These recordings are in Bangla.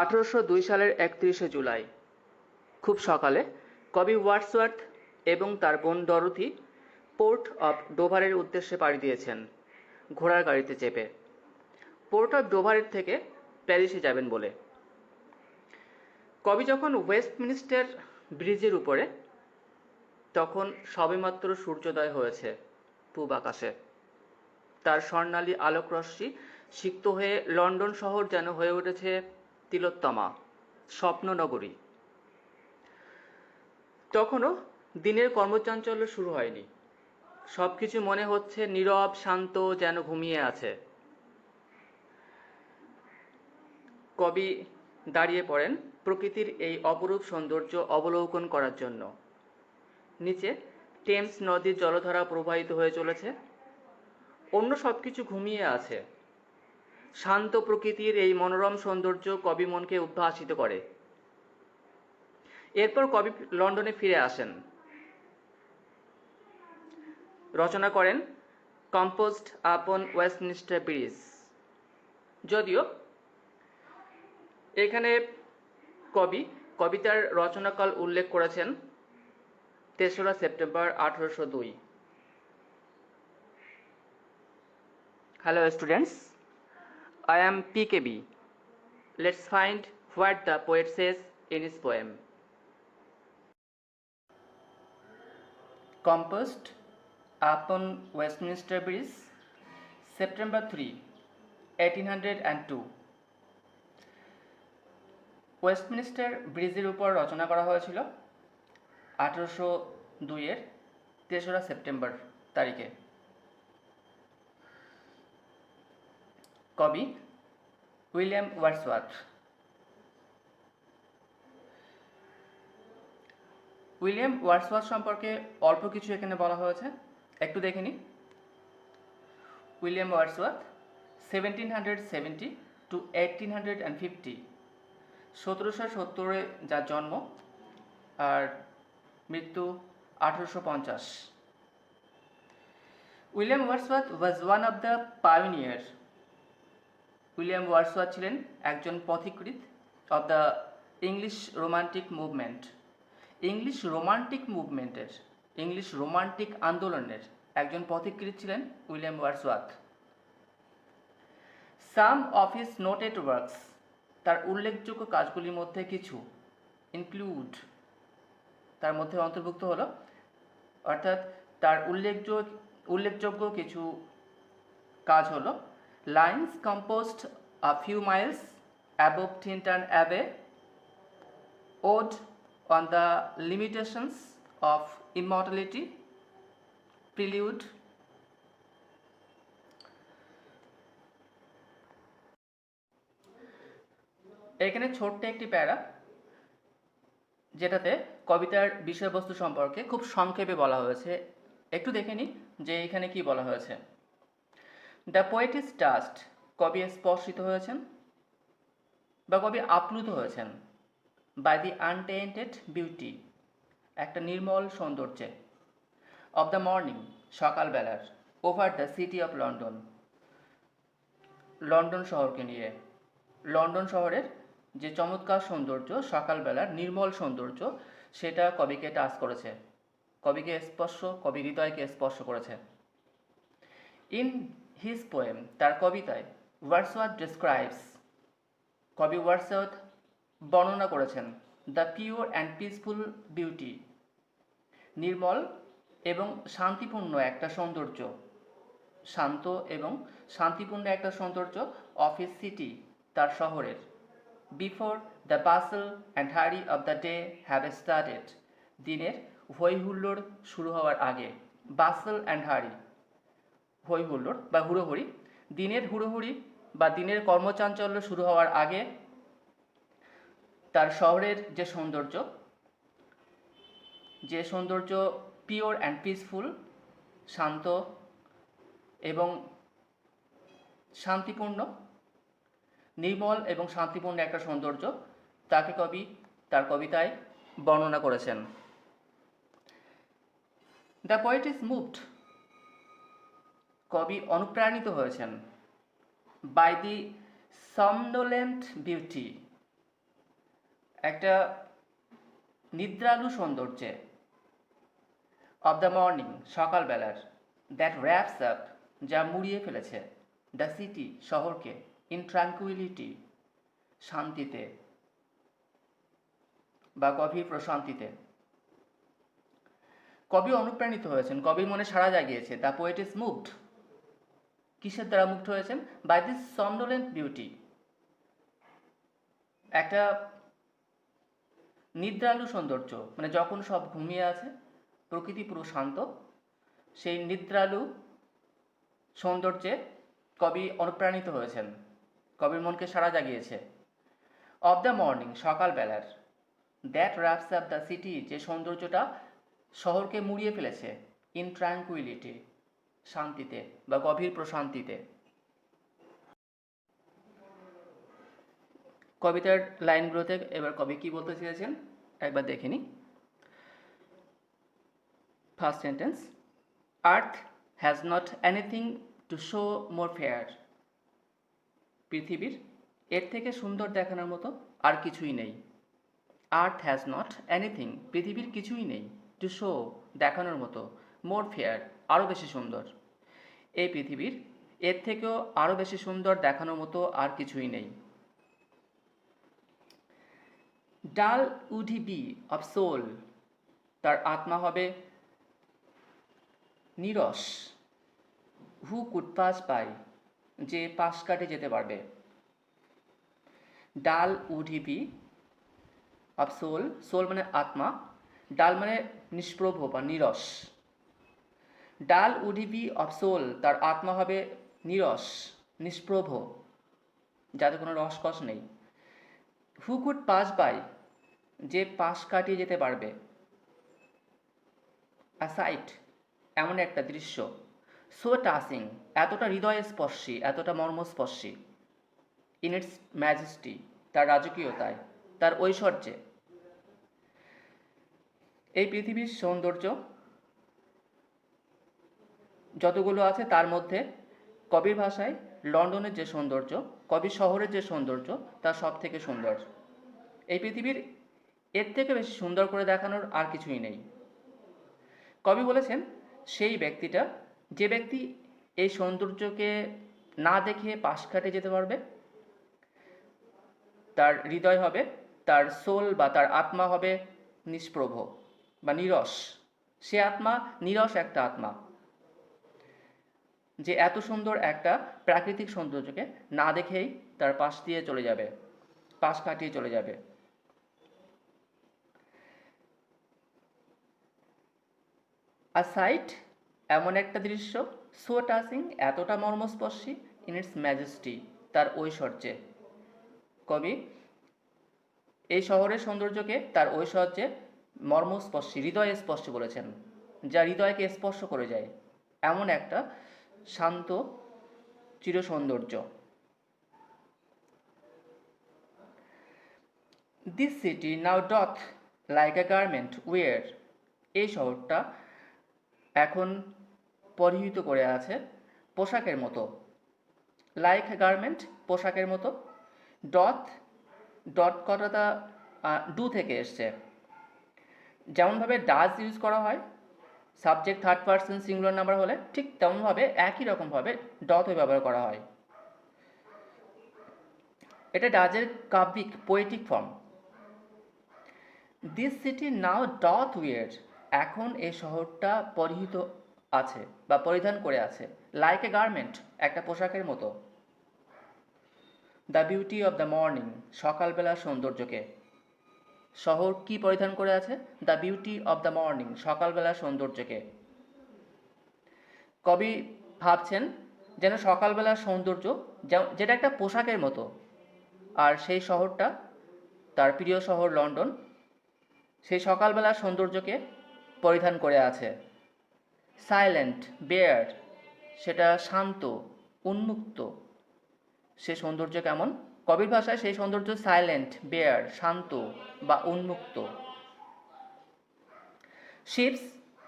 1802 সালের 31শে জুলাই খুব সকালে কবি ওয়ার্ডসওয়ার্থ এবং তার বোন ডরোথি পোর্ট অফ ডোভারের উদ্দেশ্যে পাড়ি দিয়েছেন ঘোড়ার গাড়িতে চেপে, পোর্ট অফ ডোভারের থেকে প্যারিসে যাবেন বলে। কবি যখন ওয়েস্টমিনিস্টার ব্রিজের উপরে, তখন সবেমাত্র সূর্যোদয় হয়েছে পূব আকাশে। তার স্বর্ণালী আলোকরশ্মি সিক্ত হয়ে লন্ডন শহর যেন হয়ে উঠেছে তিলোত্তমা, স্বপ্ননগরী। তখনও দিনের কর্মচাঞ্চল্য শুরু হয়নি, সবকিছু মনে হচ্ছে নীরব শান্ত, যেন ঘুমিয়ে আছে। কবি দাঁড়িয়ে পড়েন প্রকৃতির এই অপরূপ সৌন্দর্য অবলোকন করার জন্য। নিচে টেমস নদীর জলধারা প্রবাহিত হয়ে চলেছে, অন্য সবকিছু ঘুমিয়ে আছে। শান্ত প্রকৃতির এই মনোরম সৌন্দর্য কবি মনকে উদ্ভাসিত করে। এরপর কবি লন্ডনে ফিরে আসেন, রচনা করেন কম্পোজড আপন ওয়েস্টমিনিস্টার ব্রিজ। যদিও এখানে কবি কবিতার রচনাকাল উল্লেখ করেছেন 3রা September 1802। Hello students, I am PKB. Let's find what the poet says in his poem. Composed upon Westminster Bridge, September 3, 1802. Westminster ব্রিজের উপর রচনা করা হয়েছিল 1802-এর 3রা সেপ্টেম্বর তারিখে। কবি উইলিয়াম ওয়ার্ডসওয়ার্থ। উইলিয়াম ওয়ার্ডসওয়ার্থ সম্পর্কে অল্প কিছু এখানে বলা হয়েছে, একটু দেখে নিই। উইলিয়াম ওয়ার্ডসওয়ার্থ 1770 to 1850, 1770-এ যার জন্ম আর মৃত্যু 1850। William Wordsworth was one of the pioneer. William Wordsworth ছিলেন একজন পথিকৃৎ of the English romantic movement. English romantic আন্দোলনের একজন পথিকৃৎ ছিলেন William Wordsworth. Some of his noted works, তার উল্লেখযোগ্য কাজগুলির মধ্যে কিছু ইনক্লুড, তার মধ্যে অন্তর্ভুক্ত হলো, অর্থাৎ তার উল্লেখযোগ্য কিছু কাজ হলো lines composed a few miles above Tintern Abbey, ode on the limitations of immortality, prelude. এখানে ছোট্ট একটি প্যারা, যেটাতে কবিতার বিষয়বস্তু সম্পর্কে খুব সংক্ষেপে বলা হয়েছে, একটু দেখে নিই যে এখানে কি বলা হয়েছে। দ্য পোয়েট ইজ টাচড, কবি স্পর্শিত হয়েছেন বা কবি আপ্লুত হয়েছেন, বাই দি আনটেন্টেড বিউটি, একটা নির্মল সৌন্দর্যে, অফ দ্য মর্নিং, সকালবেলার, over the city of London, London শহরকে নিয়ে। লন্ডন শহরের যে চমৎকার সৌন্দর্য, সকালবেলার নির্মল সৌন্দর্য, সেটা কবিকে টাচ করেছে, কবি হৃদয়কে স্পর্শ করেছে। ইন হিজ পোয়েম, তার কবিতায়, ওয়ার্ডসওয়ার্থ ডিসক্রাইবস, কবি ওয়ার্ডসওয়ার্থ বর্ণনা করেছেন the pure and peaceful beauty, নির্মল এবং শান্তিপূর্ণ একটা সৌন্দর্য, শান্ত এবং শান্তিপূর্ণ একটা সৌন্দর্য অফ হিজ সিটি, তার শহরের। বিফোর দ্য বাসল অ্যান্ড হারি of the day have started, দিনের হই হুল্লোড় শুরু হওয়ার আগে। বাসল অ্যান্ড হারি, হই হুল্লোড় বা হুড়োহুড়ি, দিনের হুড়োহুড়ি বা দিনের কর্মচাঞ্চল্য শুরু হওয়ার আগে তার শহরের যে সৌন্দর্য পিওর অ্যান্ড পিসফুল, শান্ত এবং শান্তিপূর্ণ, নির্মল এবং শান্তিপূর্ণ একটা সৌন্দর্য, তাকে কবি তার কবিতায় বর্ণনা করেছেন। দ্য পোয়েট ইজ মুভড, কবি অনুপ্রাণিত হয়েছেন, বাই দি somnolent বিউটি, একটা নিদ্রালু সৌন্দর্যে, অব দ্য মর্নিং সকালবেলার, দ্যাট র্যাপস আপ যা মুড়িয়ে ফেলেছে, দ্য সিটি শহরকে, ইন ট্রাঙ্কুইলিটি শান্তিতে বা গভীর প্রশান্তিতে। কবি অনুপ্রাণিত হয়েছেন, কবির মনে সাড়া জাগিয়েছে। দ্য পোয়েট ইজ মুভড, কিসের দ্বারা মুগ্ধ হয়েছেন? বাই দিস somnolent বিউটি, একটা নিদ্রালু সৌন্দর্য, মানে যখন সব ঘুমিয়ে আছে, প্রকৃতি পুরো শান্ত, সেই নিদ্রালু সৌন্দর্যে কবি অনুপ্রাণিত হয়েছেন, কবির মনকে সাড়া জাগিয়েছে। অফ দ্য মর্নিং সকালবেলার, that reps up the city যে সৌন্দর্যটা শহরকে মুড়িয়ে ফেলেছে, ইন ট্রাঙ্কুইলিটি শান্তিতে বা গভীর প্রশান্তিতে। কবিতার লাইনগুলোতে এবার কবি কি বলতে চেয়েছেন একবার দেখে নিই। First sentence, earth has not anything to show more fair. পৃথিবীর এর থেকে সুন্দর দেখানোর মতো আর কিছুই নেই। আর্থ হ্যাজ নট এনিথিং, পৃথিবীর কিছুই নেই, টু শো দেখানোর মতো, মোর ফেয়ার আরও বেশি সুন্দর। এই পৃথিবীর এর থেকেও আরও বেশি সুন্দর দেখানোর মতো আর কিছুই নেই। Dull would he be of soul, তার আত্মা হবে নিরস। হু কুড পাস বাই, যে পাশ কাটে যেতে পারবে। Dull would he be of soul, soul মানে আত্মা, ডাল মানে নিষ্প্রভ বা নিরস। Dull would he be of soul, তার আত্মা হবে নিরস, নিষ্প্রভ, যাতে কোনো রসকস নেই। হু কুড পাস বাই, যে পাশ কাটিয়ে যেতে পারবে। আ সাইট, এমন একটা দৃশ্য। সো টাচিং, এতটা হৃদয়স্পর্শী, এতটা মর্মস্পর্শী। ইন ইটস ম্যাজেস্টি, তার রাজকীয়তায়, তার ঐশ্বর্যে। এই পৃথিবীর সৌন্দর্য যতগুলো আছে তার মধ্যে কবির ভাষায় লন্ডনের যে সৌন্দর্য, কবির শহরের যে সৌন্দর্য, তা সব থেকে সুন্দর। এই পৃথিবীর এর থেকে বেশি সুন্দর করে দেখানোর আর কিছুই নেই। কবি বলেছেন সেই ব্যক্তিটা, যে ব্যক্তি এই সৌন্দর্যকে না দেখে পাশ কাটে যেতে পারবে, তার হৃদয় হবে, তার সোল বা তার আত্মা হবে নিষ্প্রভ বা নিরস। সে আত্মা নিরস একটা আত্মা, যে এত সুন্দর একটা প্রাকৃতিক সৌন্দর্যকে না দেখেই তার পাশ দিয়ে চলে যাবে, পাশ কাটিয়ে চলে যাবে। আ সাইট, এমন একটা দৃশ্য, সো টাচিং, এতটা মর্মস্পর্শী, ইন ইটস ম্যাজেস্টি, তার ঐশ্বর্যে। কবি এই শহরের সৌন্দর্যকে তার ঐশ্বর্যে মর্মস্পর্শী, হৃদয়ে স্পর্শ বলেছেন, যা হৃদয়কে স্পর্শ করে যায়, এমন একটা শান্ত চির সৌন্দর্য। This city now doth like a garment wear, এই শহরটা এখন পরিহিত করে আছে পোশাকের মতো। লাইক এ গার্মেন্ট, পোশাকের মতো। ডথ, ডট কথাটা ডু থেকে এসছে। যেমনভাবে ডাজ ইউজ করা হয় subject third person singular number হলে, ঠিক তেমনভাবে একই রকমভাবে ডথ ব্যবহার করা হয়। এটা ডাজের কাব্যিক poetic form. This city now doth wear, এখন এই শহরটা পরিহিত আছে বা পরিধান করে আছে, লাইক এ গার্মেন্ট, একটা পোশাকের মতো। The beauty of the morning, সকালবেলার সৌন্দর্যকে। শহর কি পরিধান করে আছে? The beauty of the morning, সকালবেলার সৌন্দর্যকে। কবি ভাবছেন যেন সকালবেলার সৌন্দর্য যেটা একটা পোশাকের মতো, আর সেই শহরটা, তার প্রিয় শহর লন্ডন, সেই সকালবেলার সৌন্দর্যকে পরিধান করে আছে। সাইলেন্ট, বেয়ার, সেটা শান্ত, উন্মুক্ত। সে সৌন্দর্য কেমন? কবির ভাষায় সেই সৌন্দর্য সাইলেন্ট, বেয়ার, শান্ত বা উন্মুক্ত। Ships,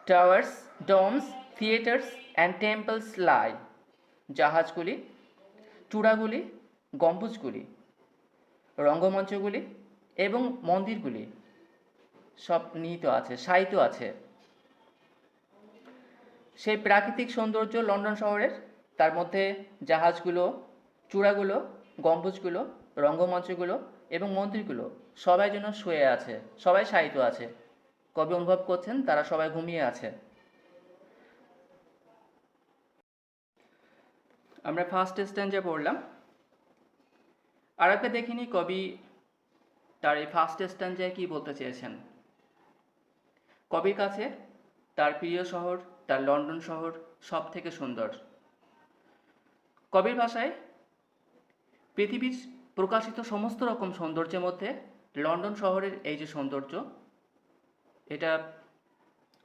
towers, domes, theatres and temples lie, জাহাজগুলি, চূড়াগুলি, গম্বুজগুলি, রঙ্গমঞ্চগুলি, এবং মন্দিরগুলি সব নিহিত আছে, শায়িত আছে। সেই প্রাকৃতিক সৌন্দর্য লন্ডন শহরের, তার মধ্যে জাহাজগুলো, চূড়াগুলো, গম্বুজগুলো, রঙ্গমঞ্চগুলো এবং মন্দিরগুলো সবাই যেন শুয়ে আছে, সবাই শায়িত আছে। কবি অনুভব করছেন তারা সবাই ঘুমিয়ে আছে। আমরা ফার্স্ট স্ট্যান্জা পড়লাম। আর একটা দেখিনি কবি তার এই ফার্স্ট স্ট্যান্জায় কী বলতে চেয়েছেন। কবির কাছে তার প্রিয় শহর, তার লন্ডন শহর সব থেকে সুন্দর। কবির ভাষায় পৃথিবীর প্রকাশিত সমস্ত রকম সৌন্দর্যের মধ্যে লন্ডন শহরের এই যে সৌন্দর্য, এটা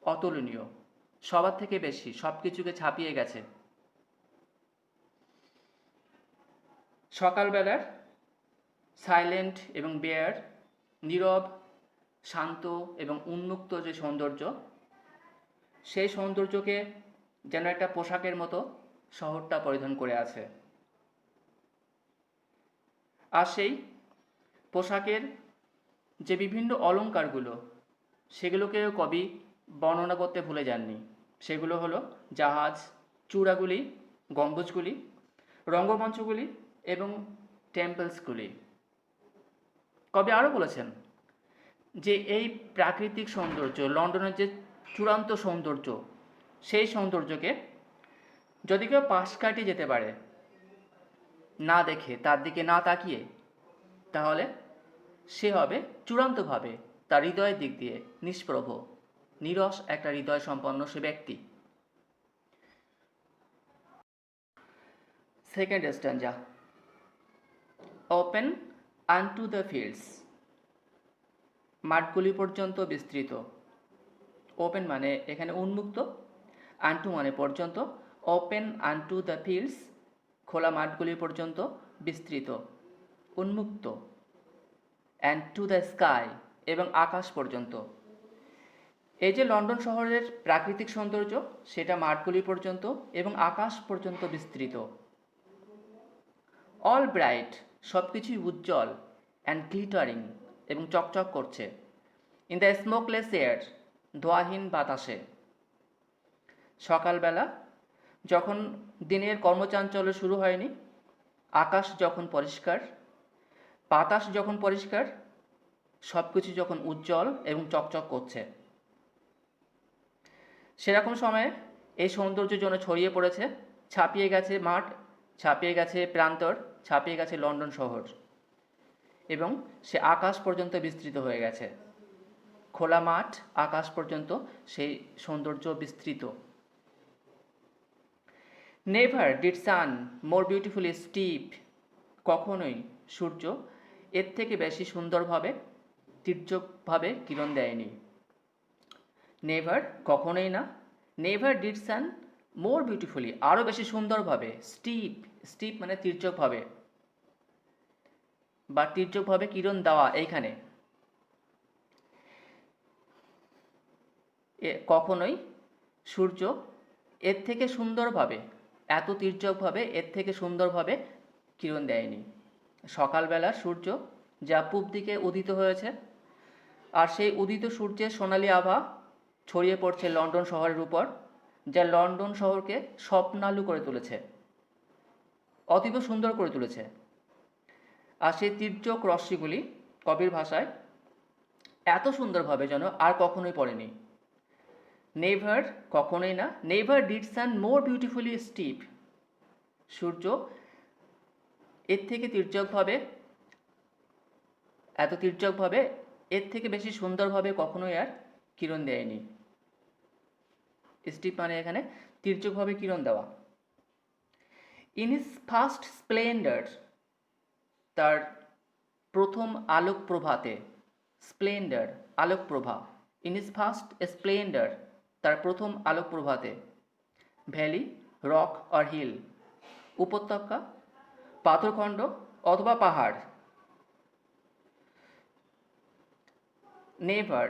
অতুলনীয়, সবার থেকে বেশি, সব কিছুকে ছাপিয়ে গেছে। সকালবেলার সাইলেন্ট এবং বেয়ার, নীরব, শান্ত এবং উন্মুক্ত যে সৌন্দর্য, সেই সৌন্দর্যকে যেন একটা পোশাকের মতো শহরটা পরিধান করে আছে। আর সেই পোশাকের যে বিভিন্ন অলংকারগুলো, সেগুলোকেও কবি বর্ণনা করতে ভুলে যাননি। সেগুলো হলো জাহাজ, চূড়াগুলি, গম্বুজগুলি, রঙ্গমঞ্চগুলি এবং টেম্পলসগুলি। কবি আরও বলেছেন যে এই প্রাকৃতিক সৌন্দর্য, লন্ডনের যে চূড়ান্ত সৌন্দর্য, সেই সৌন্দর্যকে যদি কেউ পাশ কাটিয়ে যেতে পারে, না দেখে, তার দিকে না তাকিয়ে, তাহলে সে হবে চূড়ান্তভাবে তার হৃদয়ের দিক দিয়ে নিষ্প্রভ, নিরস একটা হৃদয় সম্পন্ন সে ব্যক্তি। Second stanza. Open unto the fields, মাঠগুলি পর্যন্ত বিস্তৃত। ওপেন মানে এখানে উন্মুক্ত, আনটু মানে পর্যন্ত, ওপেন আনটু দ্য ফিল্ডস খোলা মাঠগুলি পর্যন্ত বিস্তৃত, উন্মুক্ত, অ্যান্ড টু দ্য স্কাই এবং আকাশ পর্যন্ত। এই যে লন্ডন শহরের প্রাকৃতিক সৌন্দর্য, সেটা মাঠগুলি পর্যন্ত এবং আকাশ পর্যন্ত বিস্তৃত। অল ব্রাইট, সব কিছুই উজ্জ্বল, অ্যান্ড গ্লিটারিং এবং চকচক করছে। ইন দ্য স্মোকলেস এয়ার, ধোঁয়াহীন বাতাসে। সকালবেলা যখন দিনের কর্মচাঞ্চল্য শুরু হয়নি, আকাশ যখন পরিষ্কার, বাতাস যখন পরিষ্কার, সব কিছু যখন উজ্জ্বল এবং চকচক করছে, সেরকম সময়ে এই সৌন্দর্য যেন ছড়িয়ে পড়েছে, ছাপিয়ে গেছে মাঠ, ছাপিয়ে গেছে প্রান্তর, ছাপিয়ে গেছে লন্ডন শহর, এবং সে আকাশ পর্যন্ত বিস্তৃত হয়ে গেছে। খোলা মাঠ, আকাশ পর্যন্ত সেই সৌন্দর্য বিস্তৃত। Never did sun more beautifully steep, কখনোই সূর্য এর থেকে বেশি সুন্দরভাবে, তীর্যকভাবে কিরণ দেয়নি। নেভার, কখনোই না, never did sun more beautifully, আরও বেশি সুন্দরভাবে, স্টিপ, স্টিপ মানে তীর্যকভাবে বা তীর্যকভাবে কিরণ দেওয়া। এইখানে কখনোই সূর্য এর থেকে সুন্দরভাবে, এত তীর্যকভাবে, এর থেকে সুন্দরভাবে কিরণ দেয়নি। সকালবেলা সূর্য যা পূব দিকে উদিত হয়েছে, আর সেই উদিত সূর্যের সোনালি আভা ছড়িয়ে পড়ছে লন্ডন শহরের উপর, যা লন্ডন শহরকে স্বপ্নালু করে তুলেছে, অতীব সুন্দর করে তুলেছে। আর সেই তীর্যক রশ্মিগুলি কবির ভাষায় এত সুন্দরভাবে যেন আর কখনোই পড়েনি। নেভার, কখনোই না, never did sun more beautifully steep, সূর্য এর থেকে তীর্যকভাবে, এত তীর্যকভাবে, এর থেকে বেশি সুন্দরভাবে কখনোই আর কিরণ দেয়নি। স্টিপ মানে এখানে তীর্যকভাবে কিরণ দেওয়া। ইন হিজ ফার্স্ট স্প্লেন্ডার, তার প্রথম আলোক প্রভাতে, Splendor Alok Prabha, in his first Splendor তার প্রথম আলোক প্রভাতে। ভ্যালি, রক অর হিল, উপত্যকা, পাথরখণ্ড অথবা পাহাড়। নেভার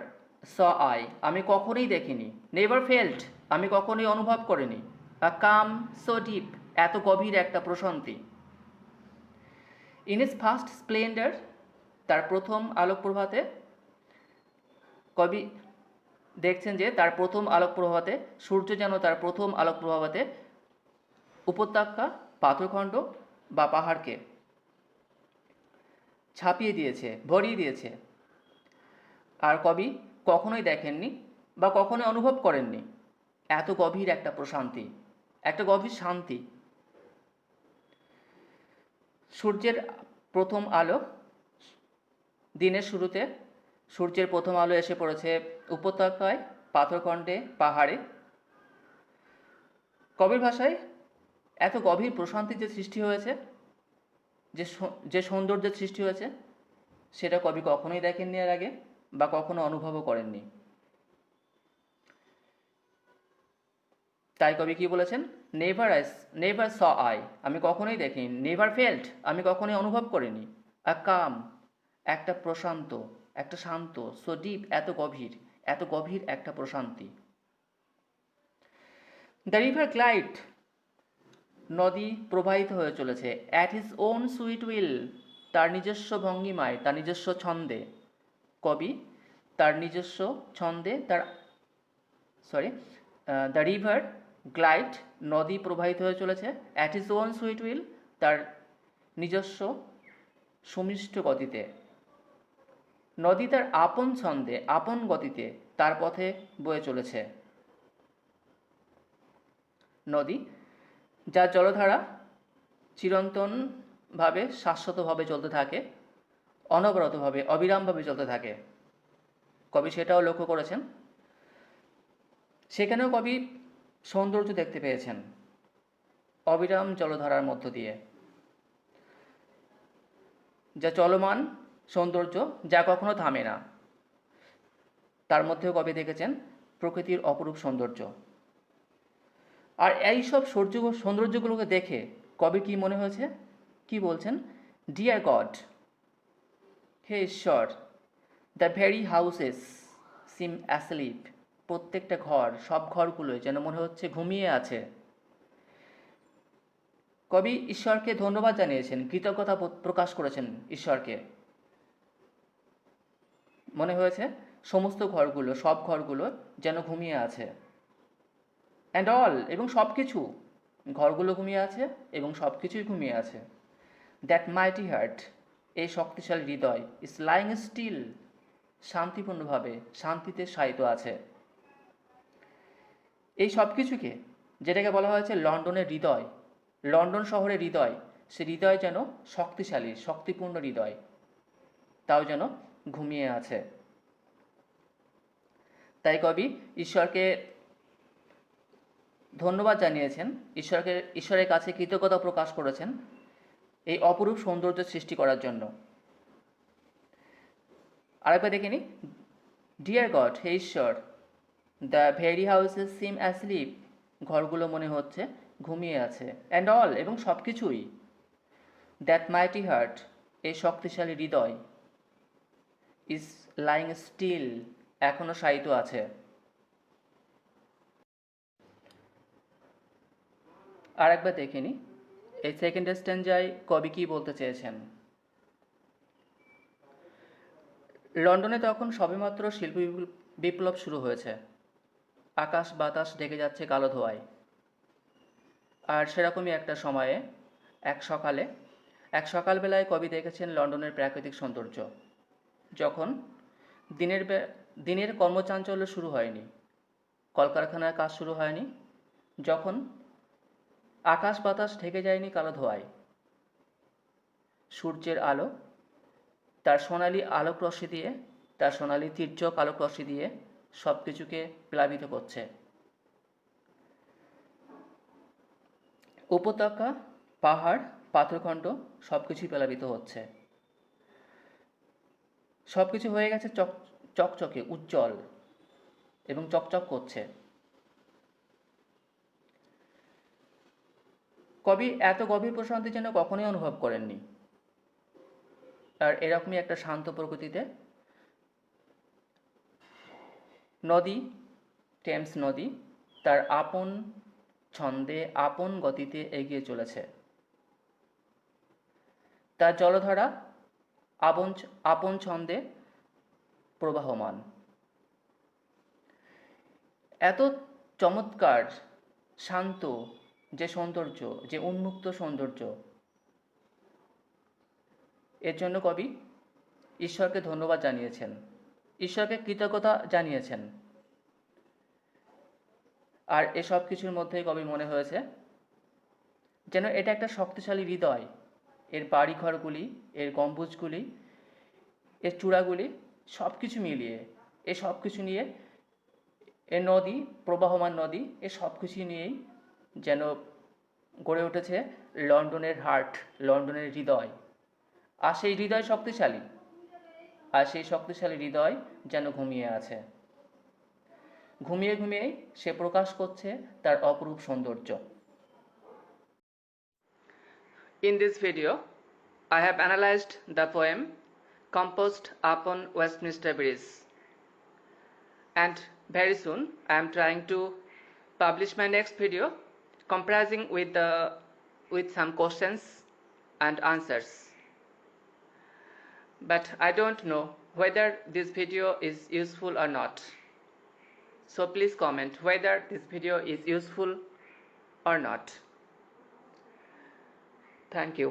স আই, আমি কখনোই দেখিনি। নেভার ফেল্ট, আমি কখনোই অনুভব করিনি। আ কাম সো ডিপ, এত গভীর একটা প্রশান্তি। ইন হিজ ফার্স্ট স্প্লেন্ডার, তার প্রথম আলোক প্রভাতে কবি দেখছেন যে তার প্রথম আলোক প্রভাতে সূর্য যেন তার প্রথম আলোক প্রভাতে উপত্যকা, পাথরখণ্ড বা পাহাড়কে ছাপিয়ে দিয়েছে, ভরিয়ে দিয়েছে। আর কবি কখনোই দেখেননি বা কখনোই অনুভব করেননি এত গভীর একটা প্রশান্তি, একটা গভীর শান্তি। সূর্যের প্রথম আলো, দিনের শুরুতে সূর্যের প্রথম আলো এসে পড়েছে উপত্যকায়, পাথরখণ্ডে, পাহাড়ে। কবির ভাষায় এত গভীর প্রশান্তি যে সৃষ্টি হয়েছে, যে সৌন্দর্যের সৃষ্টি হয়েছে, সেটা কবি কখনোই দেখেননি এর আগে বা কখনো অনুভবও করেননি। তাই কবি কি বলেছেন? নেভার স আই, আমি কখনোই দেখিনি। নেভার ফেল্ট, আমি কখনোই অনুভব করিনি। আ কাম, একটা প্রশান্ত, একটা শান্ত। সো ডিপ, এত গভীর একটা প্রশান্তি। দ্য রিভার গ্লাইড, নদী প্রবাহিত হয়ে চলেছে। At his own sweet will, তার নিজস্ব ভঙ্গিমায়, তার নিজস্ব ছন্দে। কবি তার নিজস্ব ছন্দে দ্য রিভার গ্লাইড, নদী প্রবাহিত হয়ে চলেছে। At his own sweet will, তার নিজস্ব সুমিষ্ট গতিতে। নদী তার আপন ছন্দে, আপন গতিতে তার পথে বয়ে চলেছে। নদী, যার জলধারা চিরন্তনভাবে, শাশ্বতভাবে চলতে থাকে, অনবরতভাবে, অবিরামভাবে চলতে থাকে। কবি সেটাও লক্ষ্য করেছেন। সেখানেও কবি সৌন্দর্য দেখতে পেয়েছেন অবিরাম জলধারার মধ্য দিয়ে, যা চলমান সৌন্দর্য, যা কখনো থামে না। তার মধ্যেও কবি দেখেছেন প্রকৃতির অপরূপ সৌন্দর্য। আর এইসব সৌন্দর্যগুলোকে দেখে কবি কি মনে হয়েছে, কি বলছেন? ডিয়ার গড, হে ঈশ্বর, the very houses SIM asleep, প্রত্যেকটা ঘর, সব ঘরগুলোই যেন মনে হচ্ছে ঘুমিয়ে আছে। কবি ঈশ্বরকে ধন্যবাদ জানিয়েছেন, কৃতজ্ঞতা প্রকাশ করেছেন ঈশ্বরকে। মনে হয়েছে সমস্ত ঘরগুলো, সব ঘরগুলো যেন ঘুমিয়ে আছে। অ্যান্ড অল, এবং সব কিছু, ঘরগুলো ঘুমিয়ে আছে এবং সব কিছুই ঘুমিয়ে আছে। দ্যাট মাইটি হার্ট, এই শক্তিশালী হৃদয়, ইজ লাইং স্টিল, শান্তিপূর্ণভাবে, শান্তিতে শায়িত আছে। এই সব কিছুকে, যেটাকে বলা হয়েছে লন্ডনের হৃদয়, লন্ডন শহরের হৃদয়, সে হৃদয় যেন শক্তিশালী, শক্তিপূর্ণ হৃদয়, তাও যেন ঘুমিয়ে আছে। তাই কবি ঈশ্বরকে ধন্যবাদ জানিয়েছেন, ঈশ্বরের কাছে কৃতজ্ঞতা প্রকাশ করেছেন এই অপরূপ সৌন্দর্য সৃষ্টি করার জন্য। আরেকবার দেখে নিই। ডিয়ার গড, হে ঈশ্বর, the very houses SIM asleep, ঘরগুলো মনে হচ্ছে ঘুমিয়ে আছে। অ্যান্ড অল, এবং সব কিছুই। দ্যাট মাইটি হার্ট, এই শক্তিশালী হৃদয়, ইজ লাইং স্টিল, এখনো শায়িত আছে। আর একবার দেখে নিই এই সেকেন্ড স্ট্যাঞ্জায় কবি কি বলতে চেয়েছেন। লন্ডনে তখন সবেমাত্র শিল্প বিপ্লব শুরু হয়েছে। আকাশ বাতাস ঢেকে যাচ্ছে কালো ধোঁয়ায়। আর সেরকমই একটা সময়ে, এক সকালবেলায় কবি দেখেছেন লন্ডনের প্রাকৃতিক সৌন্দর্য। যখন দিনের কর্মচাঞ্চল্য শুরু হয়নি, কলকারখানার কাজ শুরু হয়নি, যখন আকাশ বাতাস ঢেকে যায়নি কালো ধোঁয়ায়, সূর্যের আলো তার সোনালি আলোক রশ্মি দিয়ে, তার সোনালি তীর্যক আলোক রশ্মি দিয়ে সব কিছুকে প্লাবিত করছে। উপত্যকা, পাহাড়, পাথরখণ্ড সব কিছুই প্লাবিত হচ্ছে। সব কিছু হয়ে গেছে চকচকে, উজ্জ্বল এবং চকচক করছে। কবি এত গভীর প্রশান্তি যেন কখনোই অনুভব করেননি। আর এরকমই একটা শান্ত প্রকৃতিতে নদী, টেমস নদী, তার আপন ছন্দে, আপন গতিতে এগিয়ে চলেছে। তার জলধারা আপন আপন ছন্দে প্রবাহমান। এত চমৎকার শান্ত যে সৌন্দর্য, যে উন্মুক্ত সৌন্দর্য, এর জন্য কবি ঈশ্বরকে ধন্যবাদ জানিয়েছেন, ঈশ্বরকে কৃতজ্ঞতা জানিয়েছেন। আর এসব কিছুর মধ্যেই কবি মনে হয়েছে যেন এটা একটা শক্তিশালী হৃদয়, এর বাড়িঘরগুলি, এর গম্বুজগুলি, এর চূড়াগুলি সব কিছু মিলিয়ে, এ সব কিছু নিয়ে, এ নদী, প্রবাহমান নদী, এ সব কিছু নিয়েই যেন গড়ে উঠেছে লন্ডনের হার্ট, লন্ডনের হৃদয়। আর সেই হৃদয় শক্তিশালী, আর সেই শক্তিশালী হৃদয় যেন ঘুমিয়ে আছে। ঘুমিয়ে ঘুমিয়েই সে প্রকাশ করছে তার অপরূপ সৌন্দর্য। In this video, I have analyzed the poem composed upon Westminster Bridge, and very soon I am trying to publish my next video comprising with some questions and answers. But I don't know whether this video is useful or not. So please comment whether this video is useful or not. Thank you.